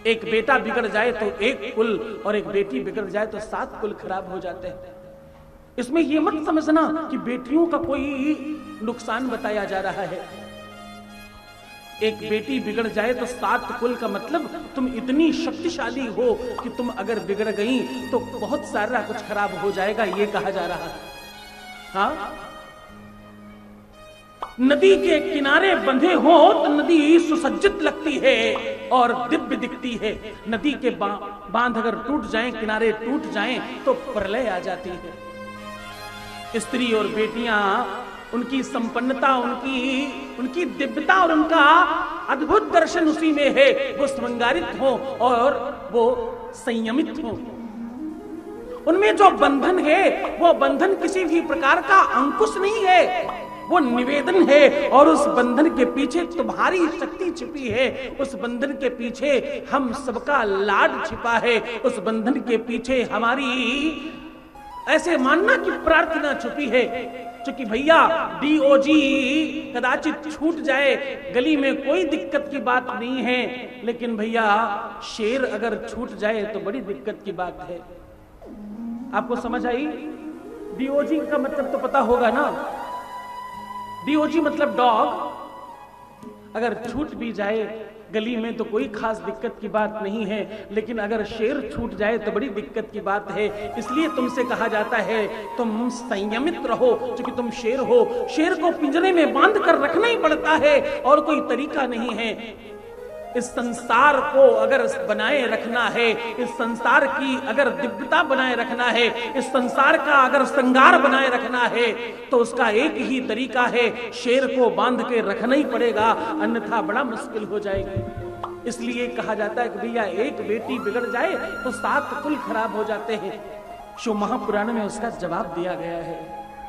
एक बेटा बिगड़ जाए तो एक कुल, और एक बेटी बिगड़ जाए तो 7 कुल खराब हो जाते हैं। इसमें यह मत समझना कि बेटियों का कोई नुकसान बताया जा रहा है। एक बेटी बिगड़ जाए तो 7 कुल का मतलब तुम इतनी शक्तिशाली हो कि तुम अगर बिगड़ गई तो बहुत सारा कुछ खराब हो जाएगा, ये कहा जा रहा है। हाँ, नदी के किनारे बंधे हो तो नदी सुसज्जित लगती है और दिव्य दिखती है। नदी के बांध अगर टूट जाएं, किनारे टूट जाएं तो प्रलय आ जाती है। स्त्री और बेटियां, उनकी संपन्नता, उनकी दिव्यता और उनका अद्भुत दर्शन उसी में है। वो श्रृंगारित हो और वो संयमित हो। उनमें जो बंधन है वो बंधन किसी भी प्रकार का अंकुश नहीं है, वो निवेदन है। और उस बंधन के पीछे तुम्हारी शक्ति छिपी है, उस बंधन के पीछे हम सबका लाड छिपा है, उस बंधन के पीछे हमारी ऐसे मानना कि प्रार्थना छुपी है। क्योंकि भैया डीओजी कदाचित छूट जाए, गली में कोई दिक्कत की बात नहीं है, लेकिन भैया शेर अगर छूट जाए तो बड़ी दिक्कत की बात है। आपको समझ आई? डीओजी का मतलब तो पता होगा ना। डीओजी मतलब डॉग। अगर छूट भी जाए गली में तो कोई खास दिक्कत की बात नहीं है, लेकिन अगर शेर छूट जाए तो बड़ी दिक्कत की बात है। इसलिए तुमसे कहा जाता है तुम संयमित रहो, क्योंकि तुम शेर हो। शेर को पिंजरे में बांध कर रखना ही पड़ता है और कोई तरीका नहीं है। इस संसार को अगर बनाए रखना है, इस संसार की अगर दिव्यता बनाए रखना है, इस संसार का अगर श्रृंगार बनाए रखना है, तो उसका एक ही तरीका है, शेर को बांध के रखना ही पड़ेगा, अन्यथा बड़ा मुश्किल हो जाएगा। इसलिए कहा जाता है कि भैया एक बेटी बिगड़ जाए तो 7 कुल खराब हो जाते हैं। शिव महापुराण में उसका जवाब दिया गया है।